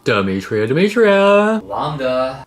Dimitria. Lambda.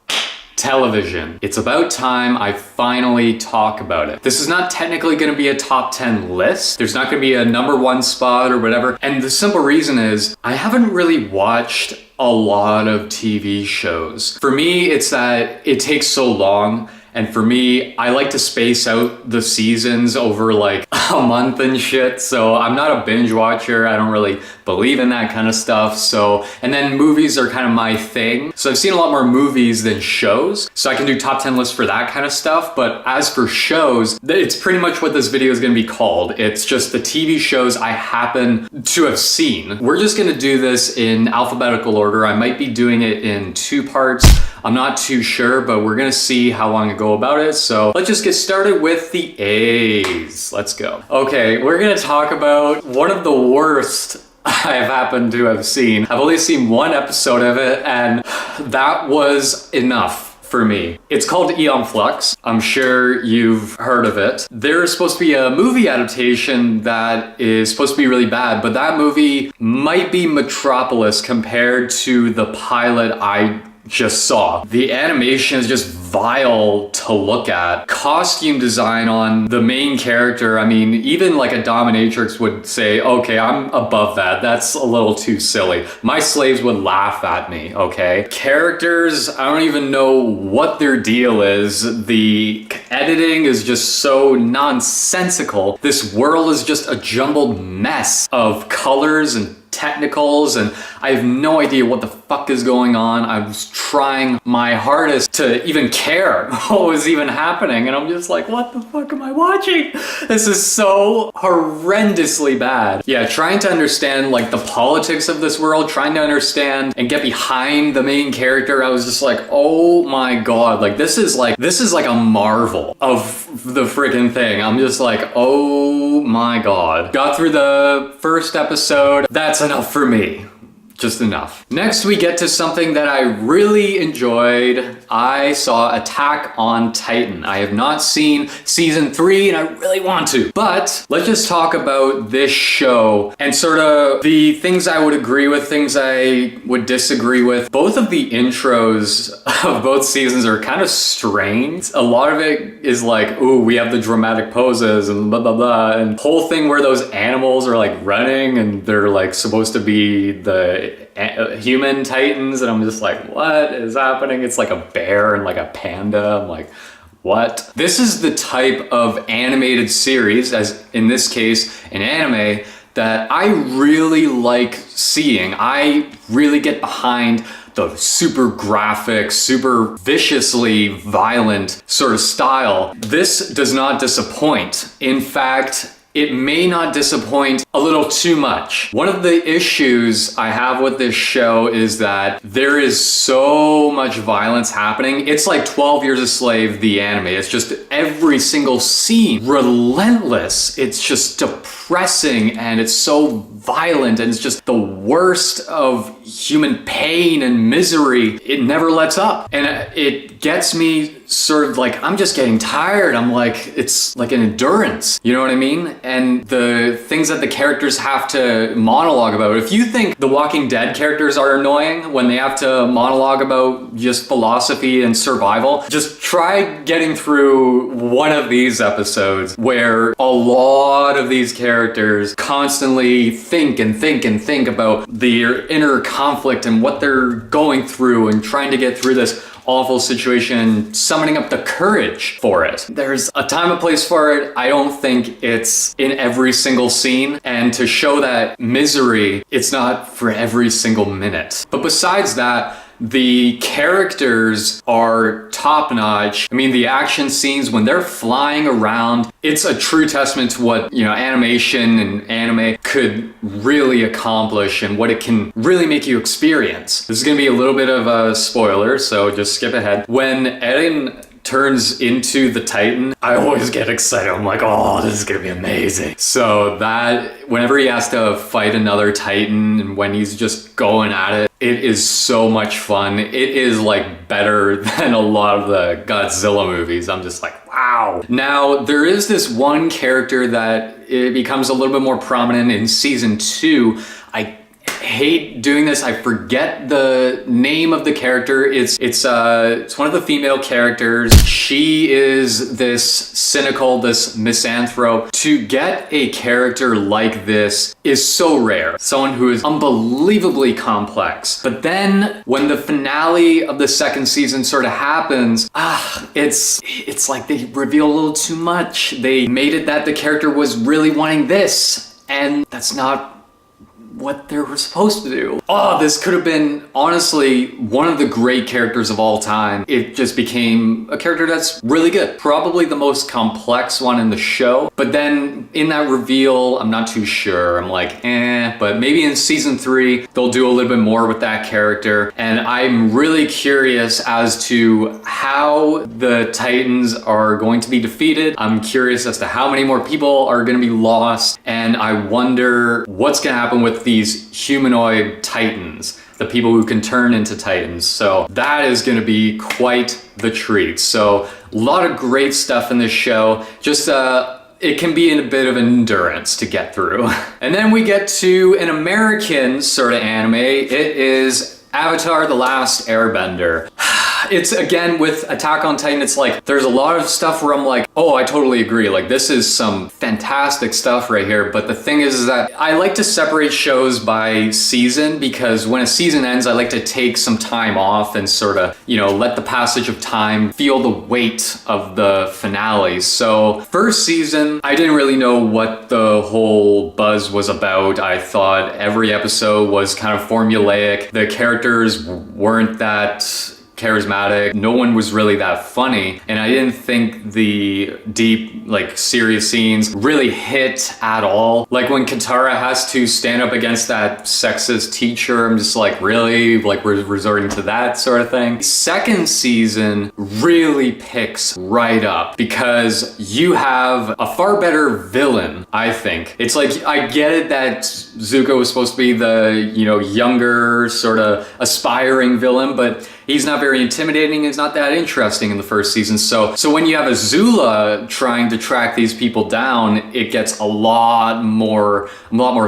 Television. It's about time I finally talk about it. This is not technically going to be a top 10 list. There's not going to be a #1 spot or whatever. And the simple reason is I haven't really watched a lot of TV shows. For me, it's that it takes so long. And for me, I like to space out the seasons over like a month and shit. So I'm not a binge watcher. I don't really believe in that kind of stuff. So, and then movies are kind of my thing. So I've seen a lot more movies than shows. So I can do top 10 lists for that kind of stuff. But as for shows, it's pretty much what this video is going to be called. It's just the TV shows I happen to have seen. We're just going to do this in alphabetical order. I might be doing it in 2 parts. I'm not too sure, but we're gonna see how long I go about it. So let's just get started with the A's. Let's go. Okay, we're gonna talk about one of the worst I've happened to have seen. I've only seen 1 episode of it, and that was enough for me. It's called Aeon Flux. I'm sure you've heard of it. There's supposed to be a movie adaptation that is supposed to be really bad, but that movie might be Metropolis compared to the pilot I just saw. The animation is just vile to look at. Costume design on the main character, I mean, even like a dominatrix would say, okay, I'm above that. That's a little too silly. My slaves would laugh at me, okay? Characters, I don't even know what their deal is. The editing is just so nonsensical. This world is just a jumbled mess of colors and technicals, and I have no idea what the fuck is going on. I was trying my hardest to even care what was even happening, and I'm just like, what the fuck am I watching? This is so horrendously bad. Yeah, trying to understand like the politics of this world, trying to understand and get behind the main character, I was just like, oh my god, like this is like a marvel of the freaking thing. I'm just like, oh my god. Got through the first episode. That's enough for me. Just enough. Next, we get to something that I really enjoyed. I saw Attack on Titan. I have not seen season 3 and I really want to. But let's just talk about this show and sort of the things I would agree with, things I would disagree with. Both of the intros of both seasons are kind of strange. A lot of it is like, ooh, we have the dramatic poses and blah, blah, blah. And the whole thing where those animals are like running and they're like supposed to be the human titans, and I'm just like, what is happening? It's like a bear and like a panda. I'm like, what? This is the type of animated series, as in this case, an anime, that I really like seeing. I really get behind the super graphic, super viciously violent sort of style. This does not disappoint. In fact, it may not disappoint a little too much. One of the issues I have with this show is that there is so much violence happening. It's like 12 Years a Slave, the anime. It's just every single scene, relentless. It's just depressing and it's so violent and it's just the worst of human pain and misery. It never lets up. And it gets me sort of like, I'm just getting tired. I'm like, it's like an endurance, you know what I mean? And the things that the characters have to monologue about. If you think the Walking Dead characters are annoying when they have to monologue about just philosophy and survival, just try getting through one of these episodes where a lot of these characters constantly think and think and think about their inner conflict and what they're going through and trying to get through this awful situation, summoning up the courage for it. There's a time and place for it. I don't think it's in every single scene, and to show that misery, it's not for every single minute. But besides that, the characters are top-notch. I mean, the action scenes when they're flying around, it's a true testament to what, you know, animation and anime could really accomplish and what it can really make you experience. This is gonna be a little bit of a spoiler, so just skip ahead. When Eren turns into the Titan, I always get excited. I'm like, oh, this is gonna be amazing. So that, whenever he has to fight another Titan and when he's just going at it, it is so much fun. It is like better than a lot of the Godzilla movies. I'm just like, wow. Now, there is this one character that it becomes a little bit more prominent in season 2. I hate doing this. I forget the name of the character. It's one of the female characters. She is this cynical, this misanthrope. To get a character like this is so rare. Someone who is unbelievably complex. But then when the finale of the second season sort of happens, it's like they reveal a little too much. They made it that the character was really wanting this, and that's not what they were supposed to do. Oh, this could have been, honestly, one of the great characters of all time. It just became a character that's really good. Probably the most complex one in the show. But then in that reveal, I'm not too sure. I'm like, but maybe in season 3, they'll do a little bit more with that character. And I'm really curious as to how the Titans are going to be defeated. I'm curious as to how many more people are going to be lost. And I wonder what's going to happen with these humanoid Titans, the people who can turn into Titans. So that is going to be quite the treat. So a lot of great stuff in this show. Just it can be in a bit of endurance to get through. And then we get to an American sort of anime. It is Avatar: The Last Airbender. It's, again, with Attack on Titan, it's like, there's a lot of stuff where I'm like, oh, I totally agree. Like, this is some fantastic stuff right here. But the thing is that I like to separate shows by season, because when a season ends, I like to take some time off and sort of, you know, let the passage of time feel the weight of the finale. So first season, I didn't really know what the whole buzz was about. I thought every episode was kind of formulaic. The characters weren't that charismatic. No one was really that funny. And I didn't think the deep, like, serious scenes really hit at all. Like when Katara has to stand up against that sexist teacher, I'm just like, really? Like, we're resorting to that sort of thing. Second season really picks right up because you have a far better villain, I think. It's like, I get it that Zuko was supposed to be the, you know, younger, sort of aspiring villain, but he's not very intimidating. He's not that interesting in the first season. So when you have Azula trying to track these people down, it gets a lot more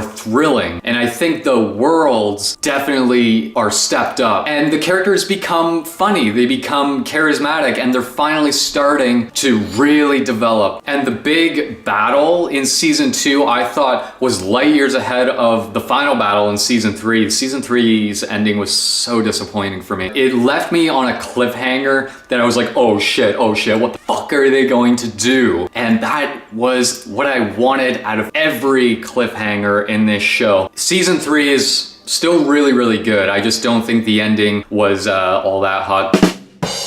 thrilling. And I think the worlds definitely are stepped up. And the characters become funny. They become charismatic. And they're finally starting to really develop. And the big battle in season 2, I thought, was light years ahead of the final battle in season 3. Season 3's ending was so disappointing for me. It left me on a cliffhanger that I was like, oh shit, what the fuck are they going to do? And that was what I wanted out of every cliffhanger in this show. Season 3 is still really, really good. I just don't think the ending was all that hot.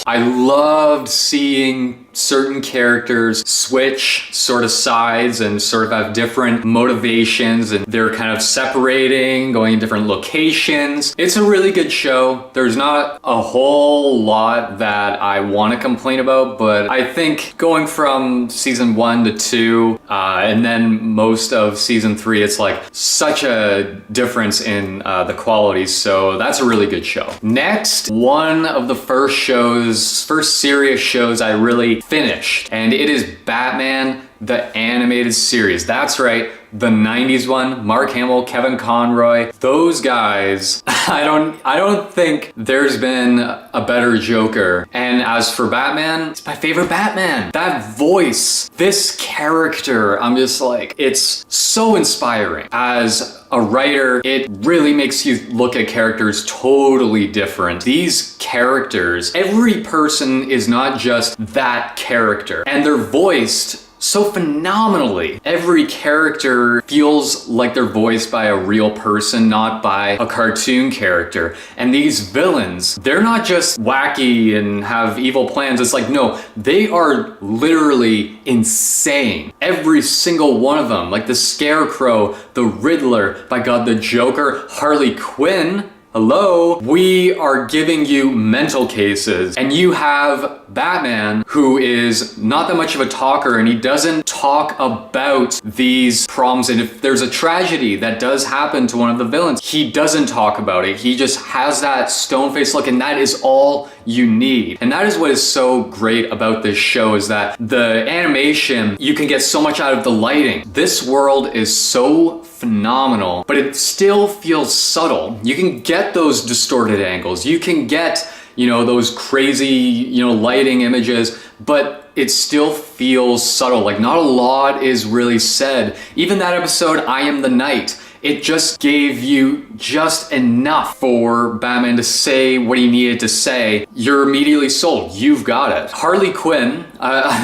I loved seeing certain characters switch sort of sides and sort of have different motivations, and they're kind of separating, going in different locations. It's a really good show. There's not a whole lot that I want to complain about, but I think going from season 1 to 2 and then most of season 3, it's like such a difference in the quality. So that's a really good show. Next, one of the first serious shows I really finished, and it is Batman the Animated Series. That's right, the 90s one. Mark Hamill, Kevin Conroy, those guys. I don't think there's been a better Joker. And as for Batman, it's my favorite Batman. That voice, this character, I'm just like, it's so inspiring. As a writer, it really makes you look at characters totally different. These characters, every person is not just that character, and they're voiced so phenomenally. Every character feels like they're voiced by a real person, not by a cartoon character. And these villains, they're not just wacky and have evil plans. It's like, no, they are literally insane. Every single one of them, like the Scarecrow, the Riddler, by God, the Joker, Harley Quinn. Hello? We are giving you mental cases, and you have Batman, who is not that much of a talker, and he doesn't talk about these problems. And if there's a tragedy that does happen to one of the villains, he doesn't talk about it. He just has that stone-faced look, and that is all you need. And that is what is so great about this show, is that the animation, you can get so much out of the lighting. This world is so phenomenal, but it still feels subtle. You can get those distorted angles. You can get, you know, those crazy, you know, lighting images, but it still feels subtle. Like, not a lot is really said. Even that episode, I Am the Night, it just gave you just enough for Batman to say what he needed to say. You're immediately sold. You've got it. Harley Quinn,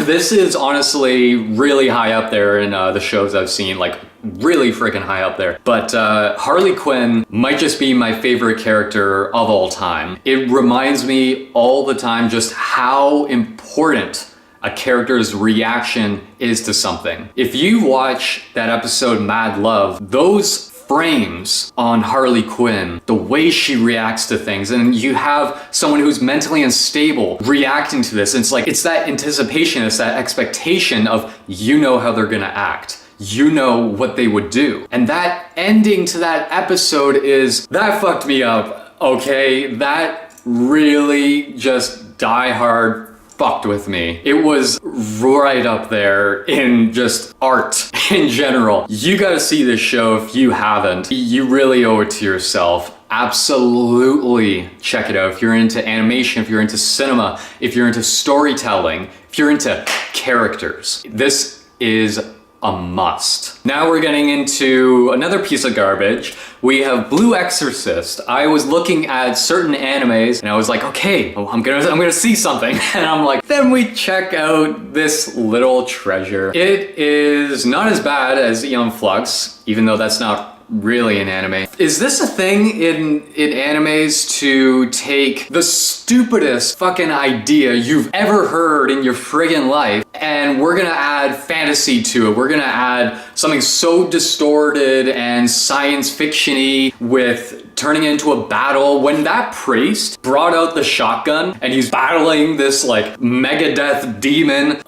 this is honestly really high up there in the shows I've seen, like really freaking high up there. But Harley Quinn might just be my favorite character of all time. It reminds me all the time just how important a character's reaction is to something. If you watch that episode Mad Love, those frames on Harley Quinn, the way she reacts to things, and you have someone who's mentally unstable reacting to this, and it's like, it's that anticipation, it's that expectation of, you know how they're gonna act. You know what they would do. And that ending to that episode that fucked me up, okay? That really just die hard fucked with me. It was right up there in just art in general. You gotta see this show if you haven't. You really owe it to yourself. Absolutely check it out. If you're into animation, if you're into cinema, if you're into storytelling, if you're into characters, this is a must. Now we're getting into another piece of garbage. We have Blue Exorcist. I was looking at certain animes and I was like, okay, I'm gonna see something. And I'm like, then we check out this little treasure. It is not as bad as Young Flux, even though that's not really an anime. Is this a thing in animes to take the stupidest fucking idea you've ever heard in your friggin' life, and we're gonna add fantasy to it? We're gonna add something so distorted and science fiction-y with turning it into a battle. When that priest brought out the shotgun and he's battling this like Megadeth demon,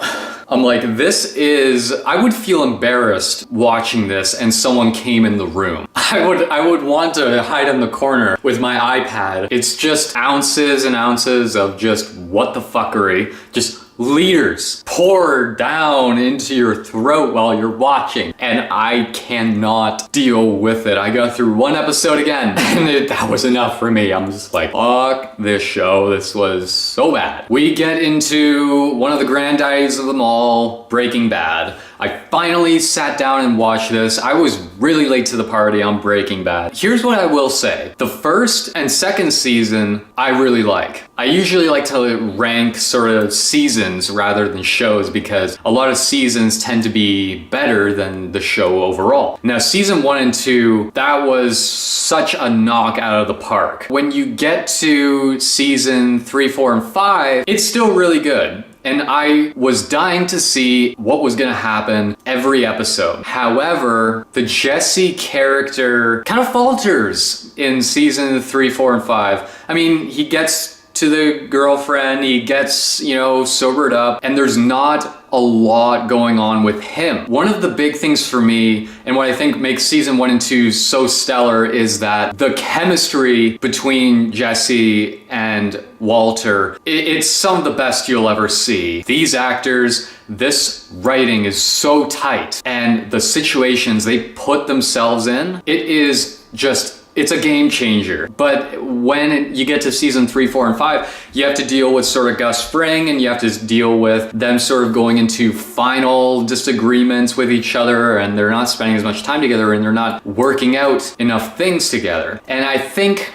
I'm like, I would feel embarrassed watching this and someone came in the room. I would want to hide in the corner with my iPad. It's just ounces and ounces of just what the fuckery, just liters poured down into your throat while you're watching, and I cannot deal with it. I got through one episode again and that was enough for me. I'm just like, fuck this show. This was so bad. We get into one of the granddaddies of them all, Breaking Bad. I finally sat down and watched this. I was really late to the party on Breaking Bad. Here's what I will say. The first and second season, I really like. I usually like to rank sort of seasons rather than shows, because a lot of seasons tend to be better than the show overall. Now, season 1 and 2, that was such a knock out of the park. When you get to season 3, 4, and 5, it's still really good. And I was dying to see what was gonna happen every episode. However, the Jesse character kind of falters in season 3, 4, and 5. I mean, he gets to the girlfriend, he gets, you know, sobered up, and there's not a lot going on with him. One of the big things for me, and what I think makes season 1 and 2 so stellar, is that the chemistry between Jesse and Walter, it's some of the best you'll ever see. These actors, this writing is so tight, and the situations they put themselves in, it is just, it's a game changer. But when you get to season 3, 4, and 5, you have to deal with sort of Gus Fring, and you have to deal with them sort of going into final disagreements with each other, and they're not spending as much time together, and they're not working out enough things together. And I think,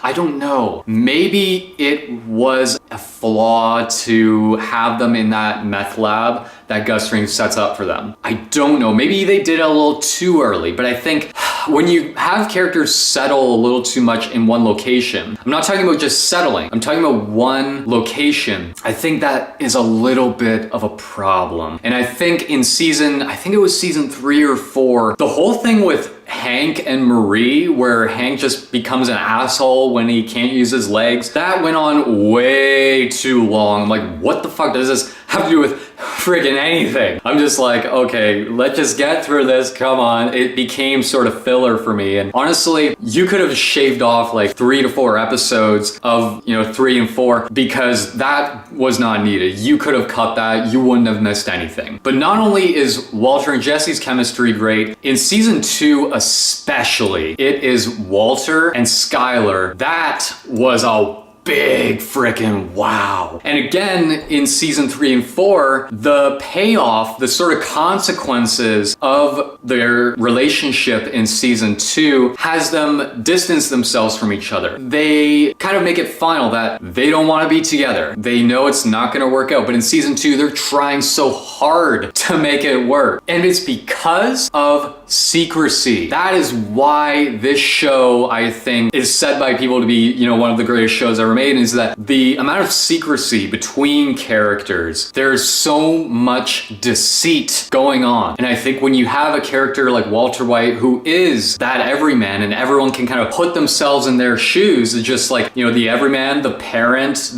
I don't know, maybe it was a flaw to have them in that meth lab that Gus Fring sets up for them. I don't know, maybe they did it a little too early, but I think when you have characters settle a little too much in one location, I'm not talking about just settling, I'm talking about one location, I think that is a little bit of a problem. And I think in season, I think it was season 3 or 4, the whole thing with Hank and Marie, where Hank just becomes an asshole when he can't use his legs, that went on way too long. I'm like, what the fuck does this have to do with friggin' anything? I'm just like, okay, let's just get through this, come on. It became sort of filler for me, and honestly, you could have shaved off like 3 to 4 episodes of, 3 and 4, because that was not needed. You could have cut that, you wouldn't have missed anything. But not only is Walter and Jesse's chemistry great, in season 2 especially, it is Walter and Skylar. That was a big freaking wow. And again, in season 3 and 4, the payoff, the sort of consequences of their relationship in season 2 has them distance themselves from each other. They kind of make it final that they don't want to be together. They know it's not going to work out, but in season 2, they're trying so hard to make it work. And it's because of secrecy. That is why this show, I think, is said by people to be, one of the greatest shows ever made, is that the amount of secrecy between characters, there's so much deceit going on. And I think when you have a character like Walter White, who is that everyman, and everyone can kind of put themselves in their shoes, it's just like, the everyman, the parent,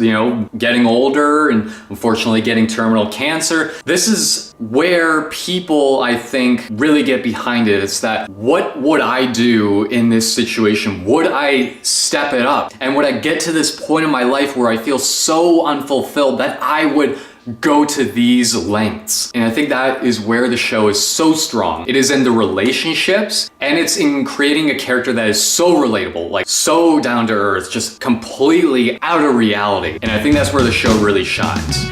getting older and unfortunately getting terminal cancer. This is where people, I think, really get behind it. It's that, what would I do in this situation? Would I step it up? And would I get to this point in my life where I feel so unfulfilled that I would go to these lengths? And I think that is where the show is so strong. It is in the relationships, and it's in creating a character that is so relatable, like so down to earth, just completely out of reality. And I think that's where the show really shines.